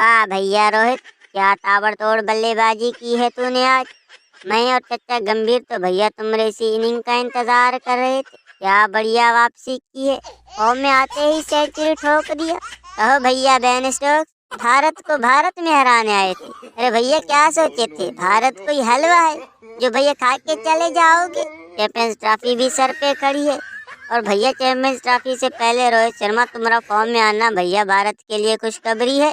वाह भैया रोहित, क्या ताबड़तोड़ बल्लेबाजी की है तूने आज। मैं और चचा गंभीर तो भैया तुमरे इसी इनिंग का इंतजार कर रहे थे। क्या बढ़िया वापसी की है। फॉर्म में आते ही सेंचुरी ठोक दिया। कहो भैया बेन स्टोक्स, भारत को भारत में हराने आए थे। अरे भैया क्या सोचे थे, भारत कोई हलवा है जो भैया खा के चले जाओगे। चैंपियंस ट्रॉफी भी सर पे खड़ी है। और भैया चैंपियंस ट्रॉफी से पहले रोहित शर्मा तुम्हारा फॉर्म में आना भैया भारत के लिए खुशखबरी है।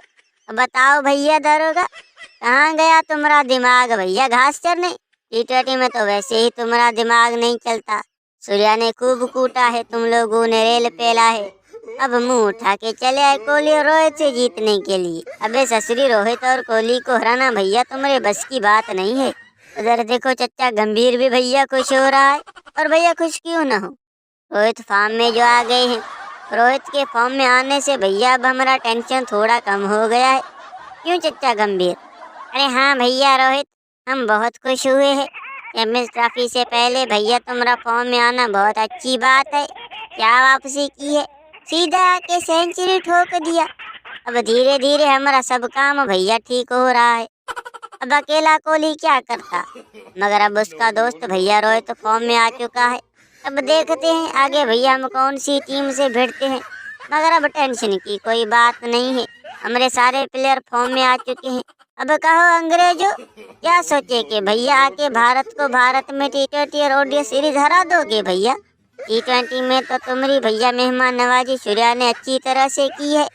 बताओ भैया दरोगा, कहाँ गया तुम्हारा दिमाग भैया घास चरने। T20 में तो वैसे ही तुम्हारा दिमाग नहीं चलता। सूर्या ने खूब कूटा है, तुम लोगों ने रेल पेला है। अब मुंह उठा के चले आए कोहली और रोहित से जीतने के लिए। अबे ससुरी, रोहित और कोहली को हराना भैया तुम्हारे बस की बात नहीं है। उधर देखो चचा गंभीर भी भैया खुश हो रहा है। और भैया खुश क्यों ना हो, रोहित फॉर्म में जो आ गए हैं। रोहित के फॉर्म में आने से भैया अब हमारा टेंशन थोड़ा कम हो गया है। क्यों चचा गंभीर? अरे हाँ भैया रोहित, हम बहुत खुश हुए हैं। चैंपियंस ट्रॉफी से पहले भैया तुम्हारा फॉर्म में आना बहुत अच्छी बात है। क्या वापसी की है, सीधा आके सेंचुरी ठोक दिया। अब धीरे धीरे हमारा सब काम भैया ठीक हो रहा है। अब अकेला कोहली क्या करता, मगर अब उसका दोस्त भैया रोहित फॉर्म में आ चुका है। अब देखते हैं आगे भैया हम कौन सी टीम से भिड़ते हैं। मगर अब टेंशन की कोई बात नहीं है, हमारे सारे प्लेयर फॉर्म में आ चुके हैं। अब कहो अंग्रेजों, क्या सोचे कि भैया आके भारत को भारत में T20 और ODI सीरीज हरा दोगे भैया। T20 में तो तुम्हारी भैया मेहमान नवाजी सूर्या ने अच्छी तरह से की है।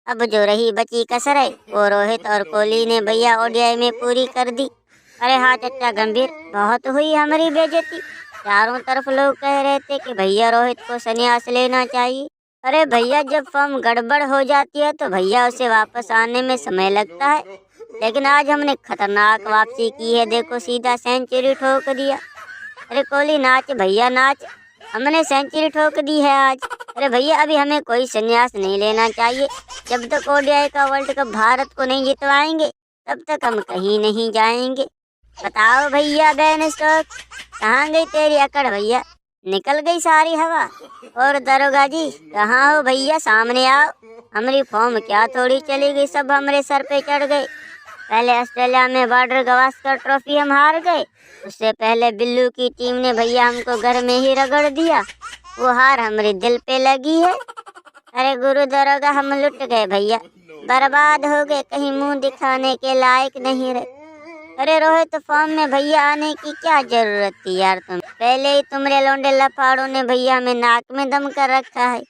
अब जो रही बची कसर है वो रोहित और कोहली ने भैया ODI में पूरी कर दी। अरे हाँ चचा गंभीर, बहुत हुई हमारी बेइज्जती। चारों तरफ लोग कह रहे थे कि भैया रोहित को संन्यास लेना चाहिए। अरे भैया जब फॉर्म गड़बड़ हो जाती है तो भैया उसे वापस आने में समय लगता है। लेकिन आज हमने खतरनाक वापसी की है, देखो सीधा सेंचुरी ठोक दिया। अरे कोहली नाच भैया नाच, हमने सेंचुरी ठोक दी है आज। अरे भैया अभी हमें कोई संन्यास नहीं लेना चाहिए। जब तक ODI का वर्ल्ड कप भारत को नहीं जितवाएंगे तब तक हम कहीं नहीं जाएंगे। बताओ भैया बेन स्टोक्स, कहाँ गई तेरी अकड़ भैया, निकल गई सारी हवा। और दरोगा जी कहाँ हो भैया, सामने आओ। हमारी फॉर्म क्या थोड़ी चली गई, सब हमारे सर पे चढ़ गए। पहले ऑस्ट्रेलिया में बॉर्डर गवास्कर ट्रॉफी हम हार गए, उससे पहले बिल्लू की टीम ने भैया हमको घर में ही रगड़ दिया। वो हार हमारे दिल पे लगी है। अरे गुरु दरोगा, हम लुट गए भैया, बर्बाद हो गए, कहीं मुंह दिखाने के लायक नहीं रहे। अरे रोहित फॉर्म में भैया आने की क्या जरूरत थी यार, तुम पहले ही तुमरे लौंडे लफाड़ों ने भैया हमें नाक में दम कर रखा है।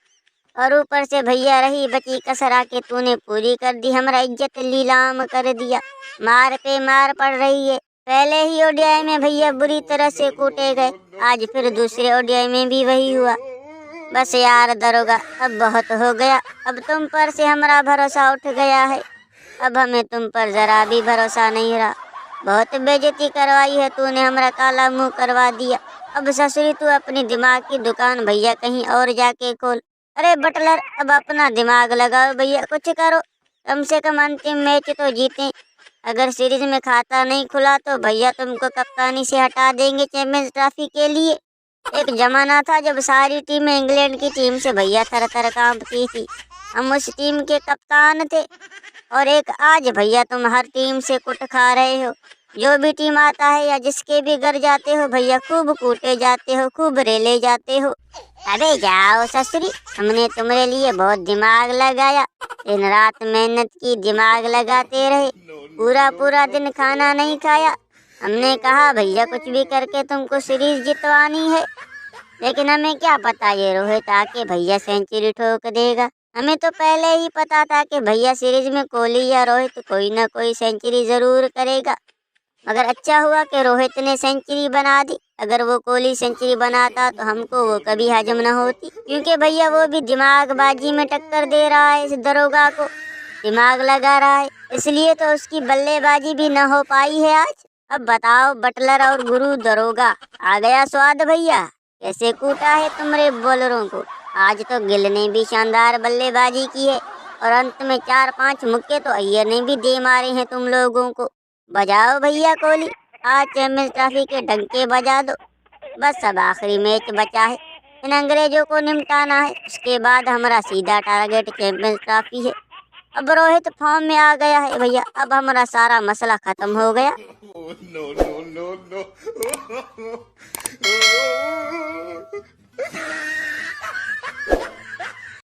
और ऊपर से भैया रही बची कसर आके तूने पूरी कर दी, हमारा इज्जत लीलाम कर दिया। मार पे मार पड़ रही है। पहले ही ODI में भैया बुरी तरह से कूटे गए, आज फिर दूसरे ODI में भी वही हुआ। बस यार दरोगा, अब बहुत हो गया। अब तुम पर से हमारा भरोसा उठ गया है। अब हमें तुम पर जरा भी भरोसा नहीं रहा। बहुत बेइज्जती करवाई है तूने, हमारा काला मुंह करवा दिया। अब ससुरी तू अपनी दिमाग की दुकान भैया कहीं और जाके खोल। अरे बटलर, अब अपना दिमाग लगाओ भैया, कुछ करो। कम से कम अंतिम मैच तो जीतें। अगर सीरीज में खाता नहीं खुला तो भैया तुमको कप्तानी से हटा देंगे चैंपियंस ट्रॉफी के लिए। एक जमाना था जब सारी टीमें इंग्लैंड की टीम से भैया थर थर कांपती थी, हम उस टीम के कप्तान थे। और एक आज भैया तुम हर टीम से कुट खा रहे हो। जो भी टीम आता है या जिसके भी घर जाते हो भैया खूब कूटे जाते हो, खूब रेले जाते हो। अबे जाओ ससुरी, हमने तुम्हारे लिए बहुत दिमाग लगाया, दिन रात मेहनत की, दिमाग लगाते रहे, पूरा पूरा दिन खाना नहीं खाया। हमने कहा भैया कुछ भी करके तुमको सीरीज जितवानी है। लेकिन हमें क्या पता ये रोहित आके भैया सेंचुरी ठोक देगा। हमें तो पहले ही पता था कि भैया सीरीज में कोहली या रोहित कोई ना कोई सेंचुरी जरूर करेगा। मगर अच्छा हुआ कि रोहित ने सेंचुरी बना दी। अगर वो कोहली सेंचुरी बनाता तो हमको वो कभी हजम न होती, क्योंकि भैया वो भी दिमाग बाजी में टक्कर दे रहा है, इस दरोगा को दिमाग लगा रहा है, इसलिए तो उसकी बल्लेबाजी भी न हो पाई है आज। अब बताओ बटलर और गुरु दरोगा, आ गया स्वाद भैया, कैसे कूटा है तुमरे बॉलरों को। आज तो गिल ने भी शानदार बल्लेबाजी की है और अंत में 4-5 मुक्के तो अय्यर ने भी दे मारे हैं तुम लोगों को। बजाओ भैया कोहली, आज चैंपियंस ट्रॉफी के डंके बजा दो। बस अब आखिरी मैच बचा है, इन अंग्रेजों को निपटाना है, उसके बाद हमारा सीधा टारगेट चैंपियंस ट्रॉफी है। अब रोहित फॉर्म में आ गया है भैया, अब हमारा सारा मसला खत्म हो गया। Oh, no, no, no, no.